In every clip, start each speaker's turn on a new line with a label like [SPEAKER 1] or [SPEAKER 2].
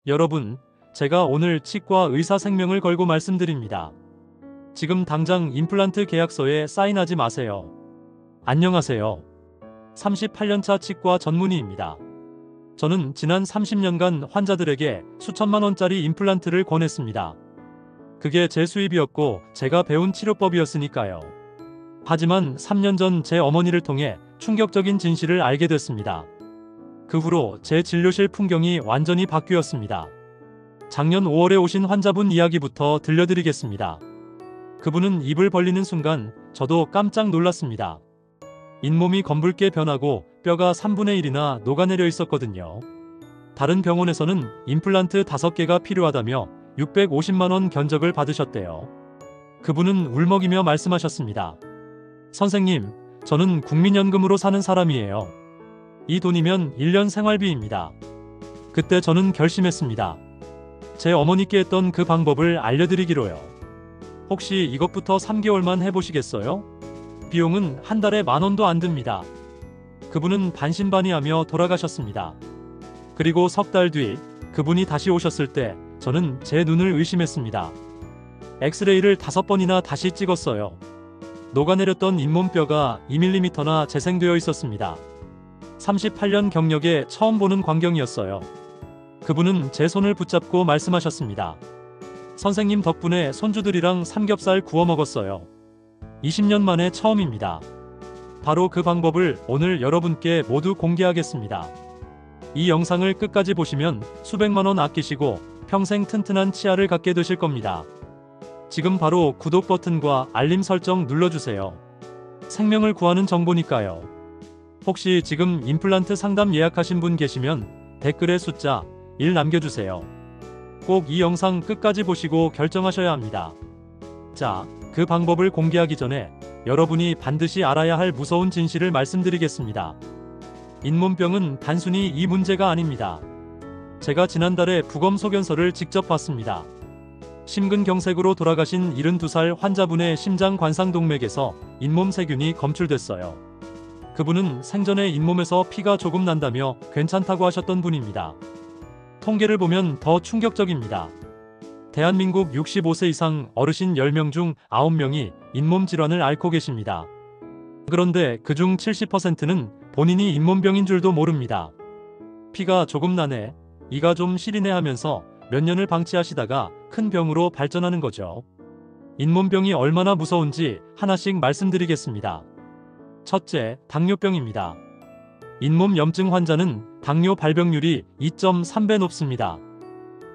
[SPEAKER 1] 여러분, 제가 오늘 치과 의사 생명을 걸고 말씀드립니다. 지금 당장 임플란트 계약서에 사인하지 마세요. 안녕하세요. 38년차 치과 전문의입니다. 저는 지난 30년간 환자들에게 수천만 원짜리 임플란트를 권했습니다. 그게 제 수입이었고 제가 배운 치료법이었으니까요. 하지만 3년 전 제 어머니를 통해 충격적인 진실을 알게 됐습니다. 그 후로 제 진료실 풍경이 완전히 바뀌었습니다. 작년 5월에 오신 환자분 이야기부터 들려드리겠습니다. 그분은 입을 벌리는 순간 저도 깜짝 놀랐습니다. 잇몸이 검붉게 변하고 뼈가 3분의 1이나 녹아내려 있었거든요. 다른 병원에서는 임플란트 5개가 필요하다며 650만 원 견적을 받으셨대요. 그분은 울먹이며 말씀하셨습니다. 선생님, 저는 국민연금으로 사는 사람이에요. 이 돈이면 1년 생활비입니다. 그때 저는 결심했습니다. 제 어머니께 했던 그 방법을 알려드리기로요. 혹시 이것부터 3개월만 해보시겠어요? 비용은 한 달에 10,000원도 안 듭니다. 그분은 반신반의하며 돌아가셨습니다. 그리고 석 달 뒤 그분이 다시 오셨을 때 저는 제 눈을 의심했습니다. 엑스레이를 5번이나 다시 찍었어요. 녹아내렸던 잇몸뼈가 2mm나 재생되어 있었습니다. 38년 경력에 처음 보는 광경이었어요. 그분은 제 손을 붙잡고 말씀하셨습니다. 선생님 덕분에 손주들이랑 삼겹살 구워 먹었어요. 20년 만에 처음입니다. 바로 그 방법을 오늘 여러분께 모두 공개하겠습니다. 이 영상을 끝까지 보시면 수백만 원 아끼시고 평생 튼튼한 치아를 갖게 되실 겁니다. 지금 바로 구독 버튼과 알림 설정 눌러주세요. 생명을 구하는 정보니까요. 혹시 지금 임플란트 상담 예약하신 분 계시면 댓글에 숫자 1 남겨주세요. 꼭 이 영상 끝까지 보시고 결정하셔야 합니다. 자, 그 방법을 공개하기 전에 여러분이 반드시 알아야 할 무서운 진실을 말씀드리겠습니다. 잇몸병은 단순히 이 문제가 아닙니다. 제가 지난달에 부검 소견서를 직접 봤습니다. 심근경색으로 돌아가신 72살 환자분의 심장 관상동맥에서 잇몸 세균이 검출됐어요. 그분은 생전에 잇몸에서 피가 조금 난다며 괜찮다고 하셨던 분입니다. 통계를 보면 더 충격적입니다. 대한민국 65세 이상 어르신 10명 중 9명이 잇몸 질환을 앓고 계십니다. 그런데 그중 70%는 본인이 잇몸병인 줄도 모릅니다. 피가 조금 나네, 이가 좀 시리네 하면서 몇 년을 방치하시다가 큰 병으로 발전하는 거죠. 잇몸병이 얼마나 무서운지 하나씩 말씀드리겠습니다. 첫째, 당뇨병입니다. 잇몸 염증 환자는 당뇨 발병률이 2.3배 높습니다.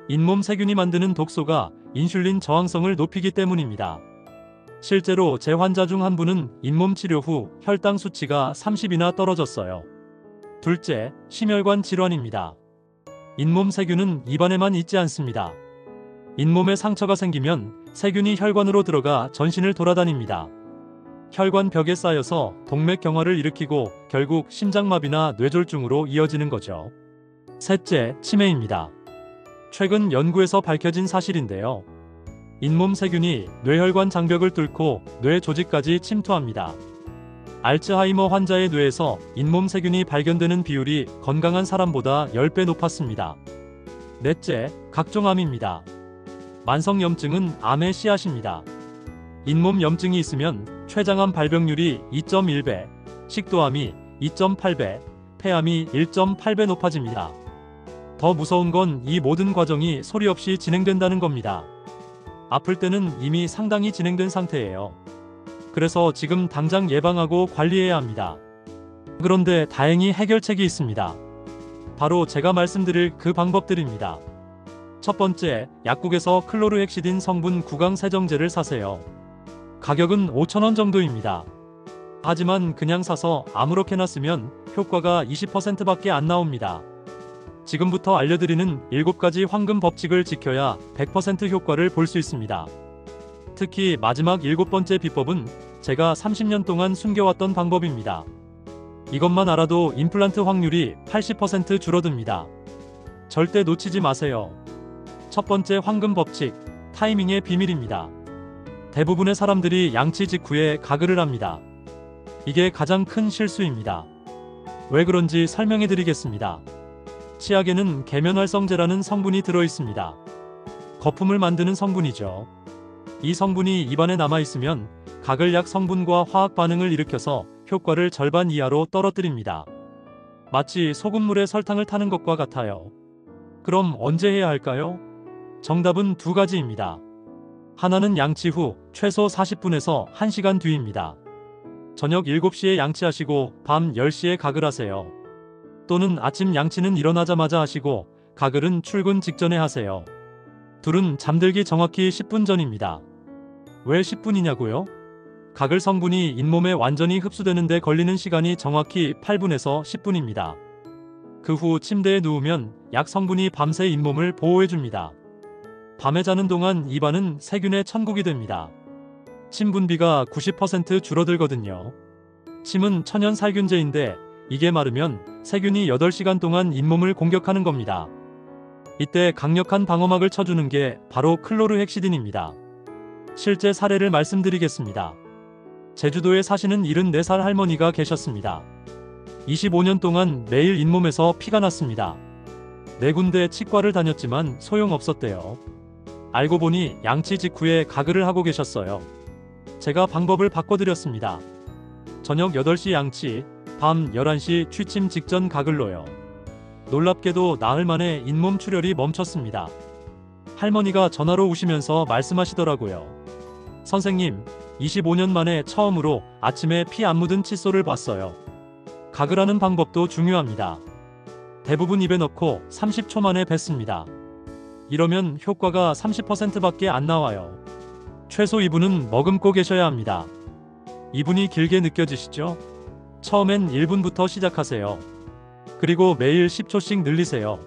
[SPEAKER 1] 잇몸 세균이 만드는 독소가 인슐린 저항성을 높이기 때문입니다. 실제로 제 환자 중 한 분은 잇몸 치료 후 혈당 수치가 30이나 떨어졌어요. 둘째, 심혈관 질환입니다. 잇몸 세균은 입안에만 있지 않습니다. 잇몸에 상처가 생기면 세균이 혈관으로 들어가 전신을 돌아다닙니다. 혈관 벽에 쌓여서 동맥경화를 일으키고 결국 심장마비나 뇌졸중으로 이어지는 거죠. 셋째, 치매입니다. 최근 연구에서 밝혀진 사실인데요. 잇몸 세균이 뇌혈관 장벽을 뚫고 뇌 조직까지 침투합니다. 알츠하이머 환자의 뇌에서 잇몸 세균이 발견되는 비율이 건강한 사람보다 10배 높았습니다. 넷째, 각종 암입니다. 만성염증은 암의 씨앗입니다. 잇몸 염증이 있으면 췌장암 발병률이 2.1배, 식도암이 2.8배, 폐암이 1.8배 높아집니다. 더 무서운 건 이 모든 과정이 소리 없이 진행된다는 겁니다. 아플 때는 이미 상당히 진행된 상태예요. 그래서 지금 당장 예방하고 관리해야 합니다. 그런데 다행히 해결책이 있습니다. 바로 제가 말씀드릴 그 방법들입니다. 첫 번째, 약국에서 클로르헥시딘 성분 구강 세정제를 사세요. 가격은 5,000원 정도입니다. 하지만 그냥 사서 아무렇게나 쓰면 효과가 20%밖에 안 나옵니다. 지금부터 알려드리는 7가지 황금 법칙을 지켜야 100% 효과를 볼 수 있습니다. 특히 마지막 7번째 비법은 제가 30년 동안 숨겨왔던 방법입니다. 이것만 알아도 임플란트 확률이 80% 줄어듭니다. 절대 놓치지 마세요. 첫 번째 황금 법칙, 타이밍의 비밀입니다. 대부분의 사람들이 양치 직후에 가글을 합니다. 이게 가장 큰 실수입니다. 왜 그런지 설명해 드리겠습니다. 치약에는 계면활성제라는 성분이 들어있습니다. 거품을 만드는 성분이죠. 이 성분이 입안에 남아있으면 가글약 성분과 화학 반응을 일으켜서 효과를 절반 이하로 떨어뜨립니다. 마치 소금물에 설탕을 타는 것과 같아요. 그럼 언제 해야 할까요? 정답은 두 가지입니다. 하나는 양치 후 최소 40분에서 1시간 뒤입니다. 저녁 7시에 양치하시고 밤 10시에 가글하세요. 또는 아침 양치는 일어나자마자 하시고 가글은 출근 직전에 하세요. 둘은 잠들기 정확히 10분 전입니다. 왜 10분이냐고요? 가글 성분이 잇몸에 완전히 흡수되는데 걸리는 시간이 정확히 8분에서 10분입니다. 그 후 침대에 누우면 약 성분이 밤새 잇몸을 보호해줍니다. 밤에 자는 동안 입안은 세균의 천국이 됩니다. 침 분비가 90% 줄어들거든요. 침은 천연 살균제인데 이게 마르면 세균이 8시간 동안 잇몸을 공격하는 겁니다. 이때 강력한 방어막을 쳐주는 게 바로 클로르헥시딘입니다. 실제 사례를 말씀드리겠습니다. 제주도에 사시는 74살 할머니가 계셨습니다. 25년 동안 매일 잇몸에서 피가 났습니다. 4군데 치과를 다녔지만 소용없었대요. 알고 보니 양치 직후에 가글을 하고 계셨어요. 제가 방법을 바꿔드렸습니다. 저녁 8시 양치, 밤 11시 취침 직전 가글로요. 놀랍게도 나흘 만에 잇몸 출혈이 멈췄습니다. 할머니가 전화로 우시면서 말씀하시더라고요. 선생님, 25년 만에 처음으로 아침에 피 안 묻은 칫솔을 봤어요. 가글하는 방법도 중요합니다. 대부분 입에 넣고 30초 만에 뱉습니다. 이러면 효과가 30%밖에 안 나와요. 최소 2분은 머금고 계셔야 합니다. 2분이 길게 느껴지시죠? 처음엔 1분부터 시작하세요. 그리고 매일 10초씩 늘리세요.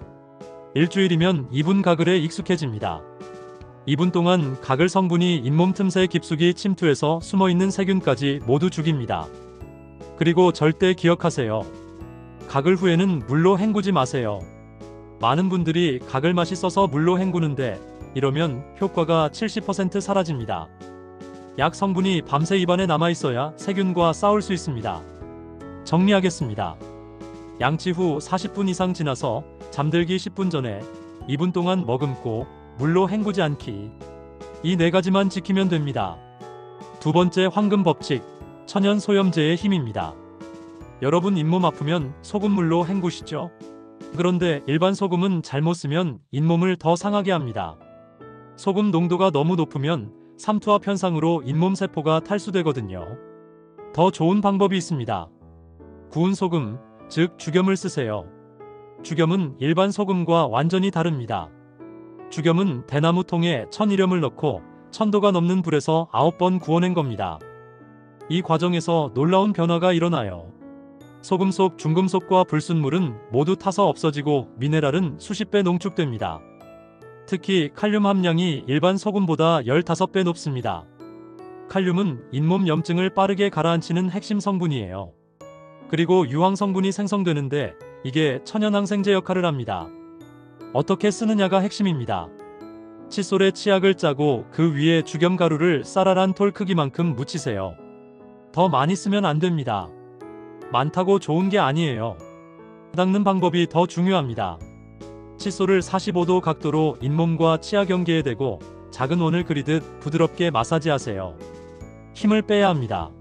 [SPEAKER 1] 일주일이면 2분 가글에 익숙해집니다. 2분 동안 가글 성분이 잇몸 틈새 깊숙이 침투해서 숨어있는 세균까지 모두 죽입니다. 그리고 절대 기억하세요. 가글 후에는 물로 헹구지 마세요. 많은 분들이 가글 맛이 써서 물로 헹구는데 이러면 효과가 70% 사라집니다. 약 성분이 밤새 입안에 남아있어야 세균과 싸울 수 있습니다. 정리하겠습니다. 양치 후 40분 이상 지나서 잠들기 10분 전에 2분 동안 머금고 물로 헹구지 않기. 이 4가지만 지키면 됩니다. 두 번째 황금 법칙, 천연 소염제의 힘입니다. 여러분 잇몸 아프면 소금물로 헹구시죠? 그런데 일반 소금은 잘못 쓰면 잇몸을 더 상하게 합니다. 소금 농도가 너무 높으면 삼투압 현상으로 잇몸 세포가 탈수되거든요. 더 좋은 방법이 있습니다. 구운 소금, 즉 죽염을 쓰세요. 죽염은 일반 소금과 완전히 다릅니다. 죽염은 대나무 통에 천일염을 넣고 1000도가 넘는 불에서 9번 구워낸 겁니다. 이 과정에서 놀라운 변화가 일어나요. 소금 속 중금속과 불순물은 모두 타서 없어지고 미네랄은 수십 배 농축됩니다. 특히 칼륨 함량이 일반 소금보다 15배 높습니다. 칼륨은 잇몸 염증을 빠르게 가라앉히는 핵심 성분이에요. 그리고 유황 성분이 생성되는데 이게 천연항생제 역할을 합니다. 어떻게 쓰느냐가 핵심입니다. 칫솔에 치약을 짜고 그 위에 죽염가루를 쌀알한 톨 크기만큼 묻히세요. 더 많이 쓰면 안 됩니다. 많다고 좋은 게 아니에요. 닦는 방법이 더 중요합니다. 칫솔을 45도 각도로 잇몸과 치아 경계에 대고 작은 원을 그리듯 부드럽게 마사지하세요. 힘을 빼야 합니다.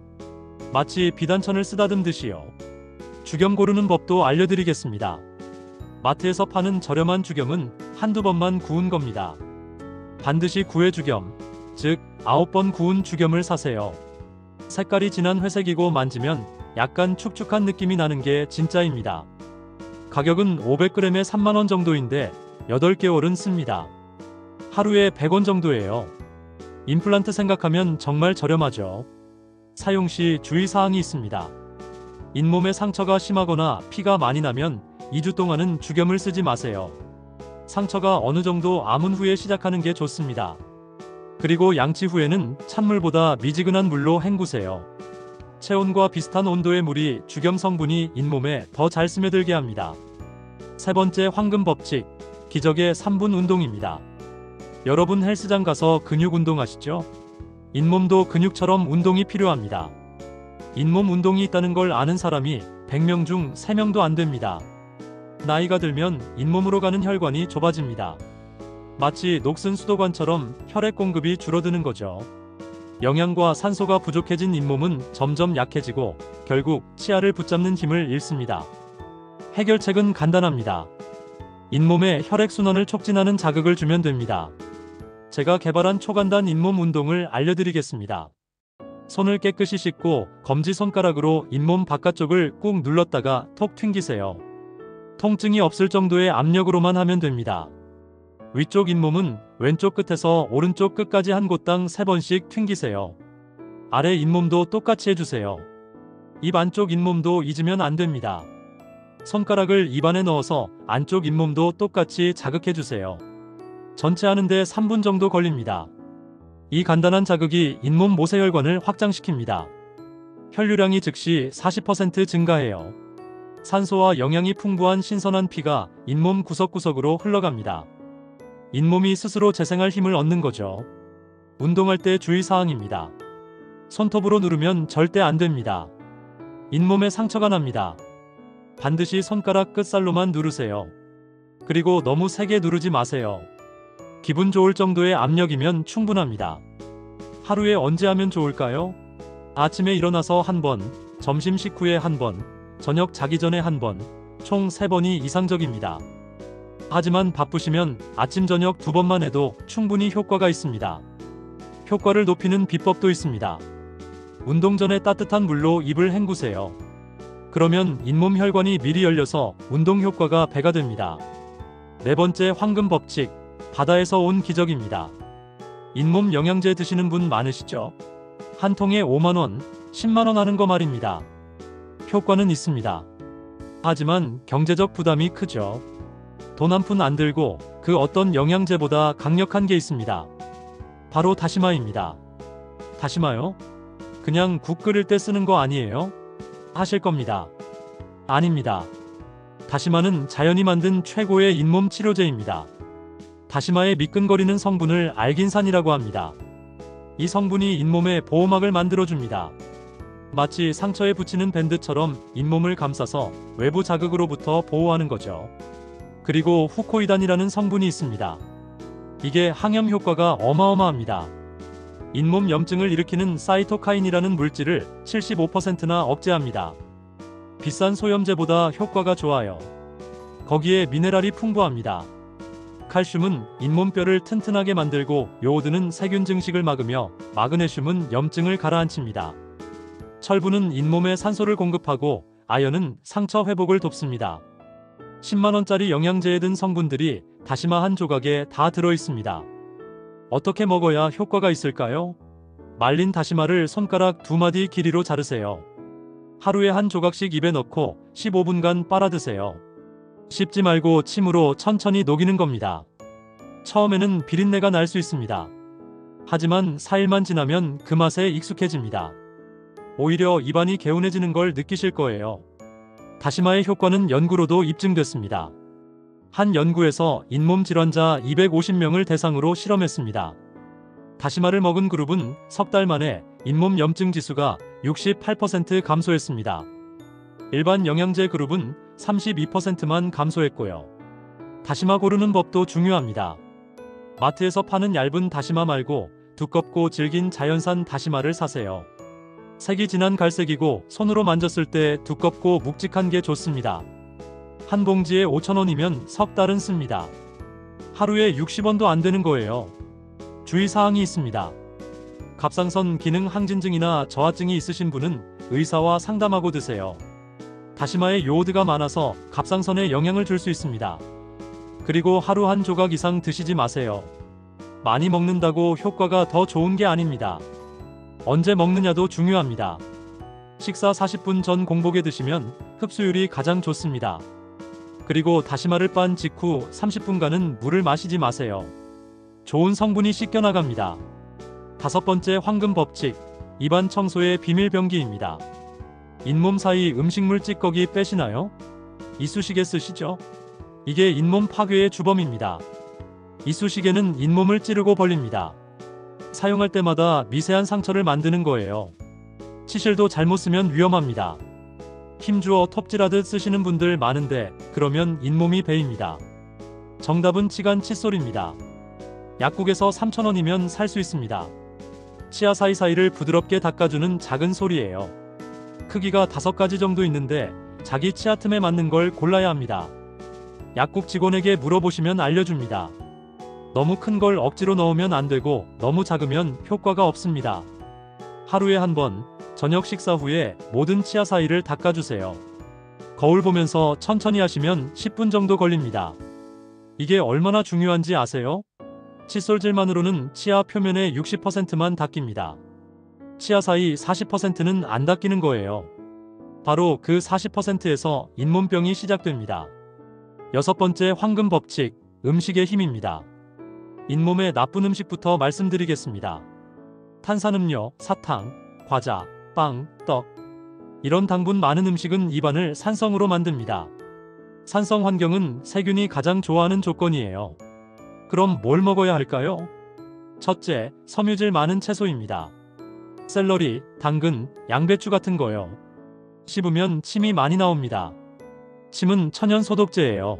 [SPEAKER 1] 마치 비단천을 쓰다듬듯이요. 죽염 고르는 법도 알려드리겠습니다. 마트에서 파는 저렴한 죽염은 한두 번만 구운 겁니다. 반드시 구회 죽염, 즉 9번 구운 죽염을 사세요. 색깔이 진한 회색이고 만지면 약간 축축한 느낌이 나는 게 진짜입니다. 가격은 500g에 3만원 정도인데 8개월은 씁니다. 하루에 100원 정도예요. 임플란트 생각하면 정말 저렴하죠. 사용 시 주의사항이 있습니다. 잇몸에 상처가 심하거나 피가 많이 나면 2주 동안은 죽염을 쓰지 마세요. 상처가 어느 정도 아문 후에 시작하는 게 좋습니다. 그리고 양치 후에는 찬물보다 미지근한 물로 헹구세요. 체온과 비슷한 온도의 물이 죽염 성분이 잇몸에 더 잘 스며들게 합니다. 세 번째 황금 법칙, 기적의 3분 운동입니다. 여러분 헬스장 가서 근육 운동하시죠? 잇몸도 근육처럼 운동이 필요합니다. 잇몸 운동이 있다는 걸 아는 사람이 100명 중 3명도 안 됩니다. 나이가 들면 잇몸으로 가는 혈관이 좁아집니다. 마치 녹슨 수도관처럼 혈액 공급이 줄어드는 거죠. 영양과 산소가 부족해진 잇몸은 점점 약해지고 결국 치아를 붙잡는 힘을 잃습니다. 해결책은 간단합니다. 잇몸에 혈액순환을 촉진하는 자극을 주면 됩니다. 제가 개발한 초간단 잇몸 운동을 알려드리겠습니다. 손을 깨끗이 씻고 검지손가락으로 잇몸 바깥쪽을 꾹 눌렀다가 톡 튕기세요. 통증이 없을 정도의 압력으로만 하면 됩니다. 위쪽 잇몸은 왼쪽 끝에서 오른쪽 끝까지 한 곳당 3번씩 튕기세요. 아래 잇몸도 똑같이 해주세요. 입 안쪽 잇몸도 잊으면 안 됩니다. 손가락을 입안에 넣어서 안쪽 잇몸도 똑같이 자극해주세요. 전체 하는데 3분 정도 걸립니다. 이 간단한 자극이 잇몸 모세혈관을 확장시킵니다. 혈류량이 즉시 40% 증가해요. 산소와 영양이 풍부한 신선한 피가 잇몸 구석구석으로 흘러갑니다. 잇몸이 스스로 재생할 힘을 얻는 거죠. 운동할 때 주의사항입니다. 손톱으로 누르면 절대 안 됩니다. 잇몸에 상처가 납니다. 반드시 손가락 끝살로만 누르세요. 그리고 너무 세게 누르지 마세요. 기분 좋을 정도의 압력이면 충분합니다. 하루에 언제 하면 좋을까요? 아침에 일어나서 한 번, 점심 식후에 한 번, 저녁 자기 전에 한 번, 총 3번이 이상적입니다. 하지만 바쁘시면 아침 저녁 2번만 해도 충분히 효과가 있습니다. 효과를 높이는 비법도 있습니다. 운동 전에 따뜻한 물로 입을 헹구세요. 그러면 잇몸 혈관이 미리 열려서 운동 효과가 배가 됩니다. 4번째 황금 법칙, 바다에서 온 기적입니다. 잇몸 영양제 드시는 분 많으시죠? 한 통에 5만원, 10만원 하는 거 말입니다. 효과는 있습니다. 하지만 경제적 부담이 크죠. 돈 한 푼 안 들고 그 어떤 영양제보다 강력한 게 있습니다. 바로 다시마입니다. 다시마요? 그냥 국 끓일 때 쓰는 거 아니에요? 하실 겁니다. 아닙니다. 다시마는 자연이 만든 최고의 잇몸 치료제입니다. 다시마의 미끈거리는 성분을 알긴산이라고 합니다. 이 성분이 잇몸에 보호막을 만들어줍니다. 마치 상처에 붙이는 밴드처럼 잇몸을 감싸서 외부 자극으로부터 보호하는 거죠. 그리고 후코이단이라는 성분이 있습니다. 이게 항염 효과가 어마어마합니다. 잇몸 염증을 일으키는 사이토카인이라는 물질을 75%나 억제합니다. 비싼 소염제보다 효과가 좋아요. 거기에 미네랄이 풍부합니다. 칼슘은 잇몸뼈를 튼튼하게 만들고 요오드는 세균 증식을 막으며 마그네슘은 염증을 가라앉힙니다. 철분은 잇몸에 산소를 공급하고 아연은 상처 회복을 돕습니다. 10만원짜리 영양제에 든 성분들이 다시마 한 조각에 다 들어있습니다. 어떻게 먹어야 효과가 있을까요? 말린 다시마를 손가락 2마디 길이로 자르세요. 하루에 한 조각씩 입에 넣고 15분간 빨아 드세요. 씹지 말고 침으로 천천히 녹이는 겁니다. 처음에는 비린내가 날 수 있습니다. 하지만 4일만 지나면 그 맛에 익숙해집니다. 오히려 입안이 개운해지는 걸 느끼실 거예요. 다시마의 효과는 연구로도 입증됐습니다. 한 연구에서 잇몸 질환자 250명을 대상으로 실험했습니다. 다시마를 먹은 그룹은 석 달 만에 잇몸 염증 지수가 68% 감소했습니다. 일반 영양제 그룹은 32%만 감소했고요. 다시마 고르는 법도 중요합니다. 마트에서 파는 얇은 다시마 말고 두껍고 질긴 자연산 다시마를 사세요. 색이 진한 갈색이고 손으로 만졌을 때 두껍고 묵직한 게 좋습니다. 한 봉지에 5,000원이면 석 달은 씁니다. 하루에 60원도 안 되는 거예요. 주의사항이 있습니다. 갑상선 기능 항진증이나 저하증이 있으신 분은 의사와 상담하고 드세요. 다시마에 요오드가 많아서 갑상선에 영향을 줄 수 있습니다. 그리고 하루 한 조각 이상 드시지 마세요. 많이 먹는다고 효과가 더 좋은 게 아닙니다. 언제 먹느냐도 중요합니다. 식사 40분 전 공복에 드시면 흡수율이 가장 좋습니다. 그리고 다시마를 빤 직후 30분간은 물을 마시지 마세요. 좋은 성분이 씻겨나갑니다. 5번째 황금 법칙, 입안 청소의 비밀 병기입니다. 잇몸 사이 음식물 찌꺼기 빼시나요? 이쑤시개 쓰시죠? 이게 잇몸 파괴의 주범입니다. 이쑤시개는 잇몸을 찌르고 벌립니다. 사용할 때마다 미세한 상처를 만드는 거예요. 치실도 잘못 쓰면 위험합니다. 힘주어 톱질하듯 쓰시는 분들 많은데 그러면 잇몸이 베입니다. 정답은 치간 칫솔입니다. 약국에서 3,000원이면 살 수 있습니다. 치아 사이사이를 부드럽게 닦아주는 작은 솔이에요. 크기가 5가지 정도 있는데 자기 치아 틈에 맞는 걸 골라야 합니다. 약국 직원에게 물어보시면 알려줍니다. 너무 큰 걸 억지로 넣으면 안 되고 너무 작으면 효과가 없습니다. 하루에 한 번, 저녁 식사 후에 모든 치아 사이를 닦아주세요. 거울 보면서 천천히 하시면 10분 정도 걸립니다. 이게 얼마나 중요한지 아세요? 칫솔질만으로는 치아 표면의 60%만 닦입니다. 치아 사이 40%는 안 닦이는 거예요. 바로 그 40%에서 잇몸병이 시작됩니다. 6번째 황금 법칙, 음식의 힘입니다. 잇몸에 나쁜 음식부터 말씀드리겠습니다. 탄산음료, 사탕, 과자, 빵, 떡. 이런 당분 많은 음식은 입안을 산성으로 만듭니다. 산성 환경은 세균이 가장 좋아하는 조건이에요. 그럼 뭘 먹어야 할까요? 첫째, 섬유질 많은 채소입니다. 샐러리, 당근, 양배추 같은 거요. 씹으면 침이 많이 나옵니다. 침은 천연 소독제예요.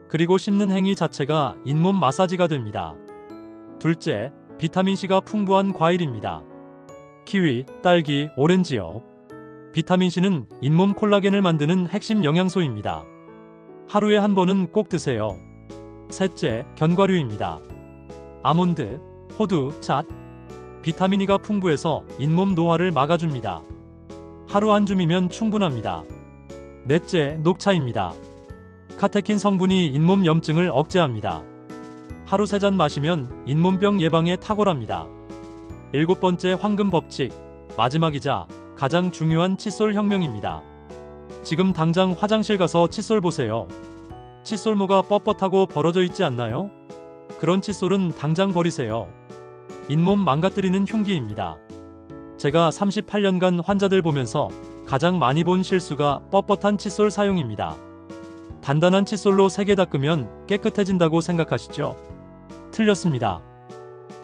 [SPEAKER 1] 그리고 씹는 행위 자체가 잇몸 마사지가 됩니다. 둘째, 비타민C가 풍부한 과일입니다. 키위, 딸기, 오렌지요. 비타민C는 잇몸 콜라겐을 만드는 핵심 영양소입니다. 하루에 한 번은 꼭 드세요. 셋째, 견과류입니다. 아몬드, 호두, 잣. 비타민 E가 풍부해서 잇몸 노화를 막아줍니다. 하루 한 줌이면 충분합니다. 넷째, 녹차입니다. 카테킨 성분이 잇몸 염증을 억제합니다. 하루 3잔 마시면 잇몸병 예방에 탁월합니다. 7번째 황금 법칙, 마지막이자 가장 중요한 칫솔 혁명입니다. 지금 당장 화장실 가서 칫솔 보세요. 칫솔모가 뻣뻣하고 벌어져 있지 않나요? 그런 칫솔은 당장 버리세요. 잇몸 망가뜨리는 흉기입니다. 제가 38년간 환자들 보면서 가장 많이 본 실수가 뻣뻣한 칫솔 사용입니다. 단단한 칫솔로 세게 닦으면 깨끗해진다고 생각하시죠? 틀렸습니다.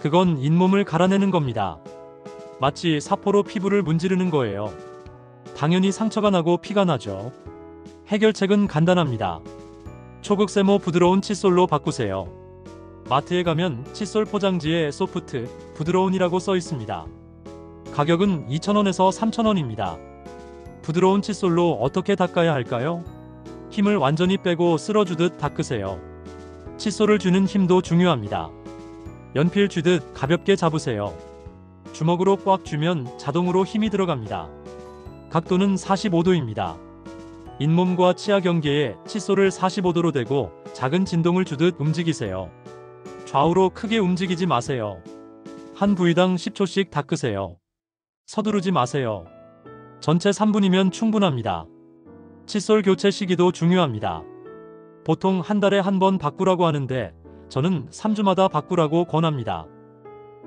[SPEAKER 1] 그건 잇몸을 갈아내는 겁니다. 마치 사포로 피부를 문지르는 거예요. 당연히 상처가 나고 피가 나죠. 해결책은 간단합니다. 초극세모 부드러운 칫솔로 바꾸세요. 마트에 가면 칫솔 포장지에 소프트, 부드러운이라고 써 있습니다. 가격은 2,000원에서 3,000원입니다. 부드러운 칫솔로 어떻게 닦아야 할까요? 힘을 완전히 빼고 쓸어주듯 닦으세요. 칫솔을 쥐는 힘도 중요합니다. 연필 쥐듯 가볍게 잡으세요. 주먹으로 꽉 쥐면 자동으로 힘이 들어갑니다. 각도는 45도입니다. 잇몸과 치아 경계에 칫솔을 45도로 대고 작은 진동을 주듯 움직이세요. 좌우로 크게 움직이지 마세요. 한 부위당 10초씩 닦으세요. 서두르지 마세요. 전체 3분이면 충분합니다. 칫솔 교체 시기도 중요합니다. 보통 한 달에 한 번 바꾸라고 하는데 저는 3주마다 바꾸라고 권합니다.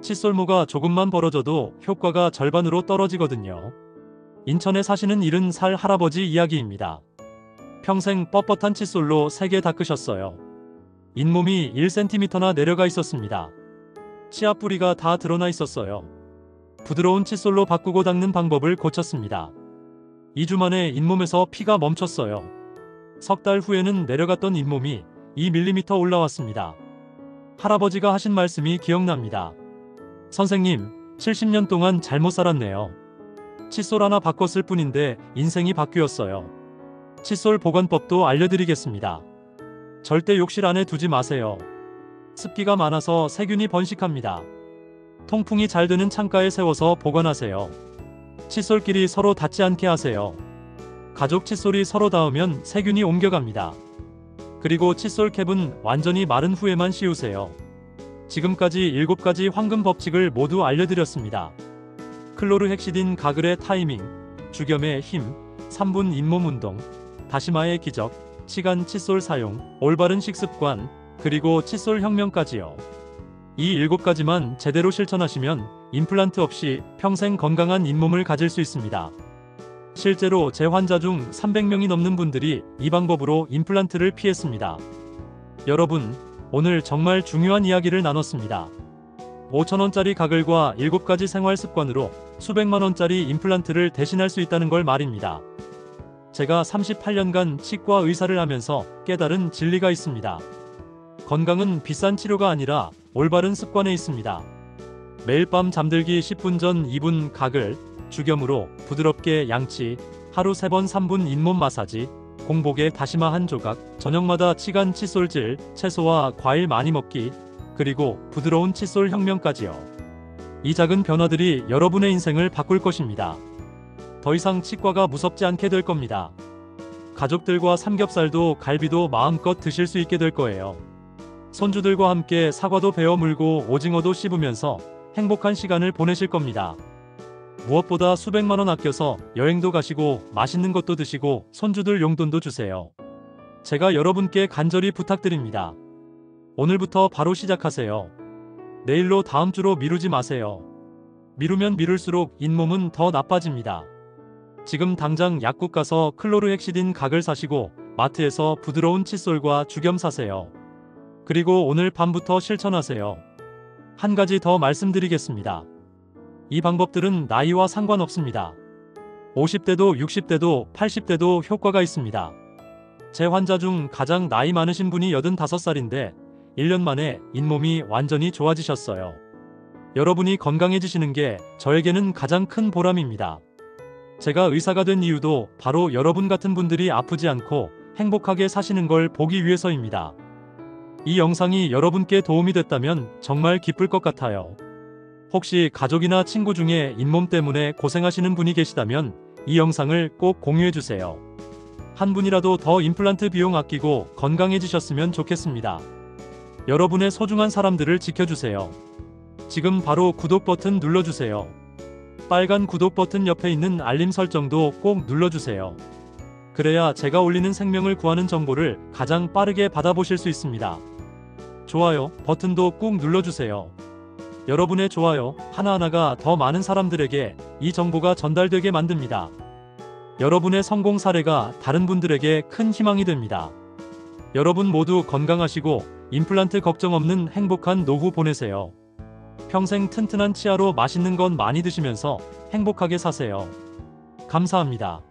[SPEAKER 1] 칫솔모가 조금만 벌어져도 효과가 절반으로 떨어지거든요. 인천에 사시는 70살 할아버지 이야기입니다. 평생 뻣뻣한 칫솔로 3개 닦으셨어요. 잇몸이 1cm나 내려가 있었습니다. 치아 뿌리가 다 드러나 있었어요. 부드러운 칫솔로 바꾸고 닦는 방법을 고쳤습니다. 2주 만에 잇몸에서 피가 멈췄어요. 석 달 후에는 내려갔던 잇몸이 2mm 올라왔습니다. 할아버지가 하신 말씀이 기억납니다. 선생님, 70년 동안 잘못 살았네요. 칫솔 하나 바꿨을 뿐인데 인생이 바뀌었어요. 칫솔 보관법도 알려드리겠습니다. 절대 욕실 안에 두지 마세요. 습기가 많아서 세균이 번식합니다. 통풍이 잘 되는 창가에 세워서 보관하세요. 칫솔끼리 서로 닿지 않게 하세요. 가족 칫솔이 서로 닿으면 세균이 옮겨갑니다. 그리고 칫솔 캡은 완전히 마른 후에만 씌우세요. 지금까지 7가지 황금 법칙을 모두 알려드렸습니다. 클로르헥시딘 가글의 타이밍, 주겸의 힘, 3분 잇몸 운동, 다시마의 기적, 치간 칫솔 사용, 올바른 식습관, 그리고 칫솔 혁명까지요. 이 7가지만 제대로 실천하시면 임플란트 없이 평생 건강한 잇몸을 가질 수 있습니다. 실제로 제 환자 중 300명이 넘는 분들이 이 방법으로 임플란트를 피했습니다. 여러분, 오늘 정말 중요한 이야기를 나눴습니다. 5,000원짜리 가글과 7가지 생활 습관으로 수백만 원짜리 임플란트를 대신할 수 있다는 걸 말입니다. 제가 38년간 치과 의사를 하면서 깨달은 진리가 있습니다. 건강은 비싼 치료가 아니라 올바른 습관에 있습니다. 매일 밤 잠들기 10분 전 2분 가글, 죽염으로 부드럽게 양치, 하루 3번 3분 잇몸 마사지, 공복에 다시마 한 조각, 저녁마다 치간 칫솔질, 채소와 과일 많이 먹기, 그리고 부드러운 칫솔 혁명까지요. 이 작은 변화들이 여러분의 인생을 바꿀 것입니다. 더 이상 치과가 무섭지 않게 될 겁니다. 가족들과 삼겹살도 갈비도 마음껏 드실 수 있게 될 거예요. 손주들과 함께 사과도 베어 물고 오징어도 씹으면서 행복한 시간을 보내실 겁니다. 무엇보다 수백만 원 아껴서 여행도 가시고 맛있는 것도 드시고 손주들 용돈도 주세요. 제가 여러분께 간절히 부탁드립니다. 오늘부터 바로 시작하세요. 내일로 다음 주로 미루지 마세요. 미루면 미룰수록 잇몸은 더 나빠집니다. 지금 당장 약국 가서 클로르헥시딘 각을 사시고 마트에서 부드러운 칫솔과 죽염 사세요. 그리고 오늘 밤부터 실천하세요. 한 가지 더 말씀드리겠습니다. 이 방법들은 나이와 상관없습니다. 50대도 60대도 80대도 효과가 있습니다. 제 환자 중 가장 나이 많으신 분이 85살인데 1년 만에 잇몸이 완전히 좋아지셨어요. 여러분이 건강해지시는 게 저에게는 가장 큰 보람입니다. 제가 의사가 된 이유도 바로 여러분 같은 분들이 아프지 않고 행복하게 사시는 걸 보기 위해서입니다. 이 영상이 여러분께 도움이 됐다면 정말 기쁠 것 같아요. 혹시 가족이나 친구 중에 잇몸 때문에 고생하시는 분이 계시다면 이 영상을 꼭 공유해주세요. 한 분이라도 더 임플란트 비용 아끼고 건강해지셨으면 좋겠습니다. 여러분의 소중한 사람들을 지켜주세요. 지금 바로 구독 버튼 눌러주세요. 빨간 구독 버튼 옆에 있는 알림 설정도 꼭 눌러주세요. 그래야 제가 올리는 생명을 구하는 정보를 가장 빠르게 받아보실 수 있습니다. 좋아요 버튼도 꾹 눌러주세요. 여러분의 좋아요 하나하나가 더 많은 사람들에게 이 정보가 전달되게 만듭니다. 여러분의 성공 사례가 다른 분들에게 큰 희망이 됩니다. 여러분 모두 건강하시고 임플란트 걱정 없는 행복한 노후 보내세요. 평생 튼튼한 치아로 맛있는 건 많이 드시면서 행복하게 사세요. 감사합니다.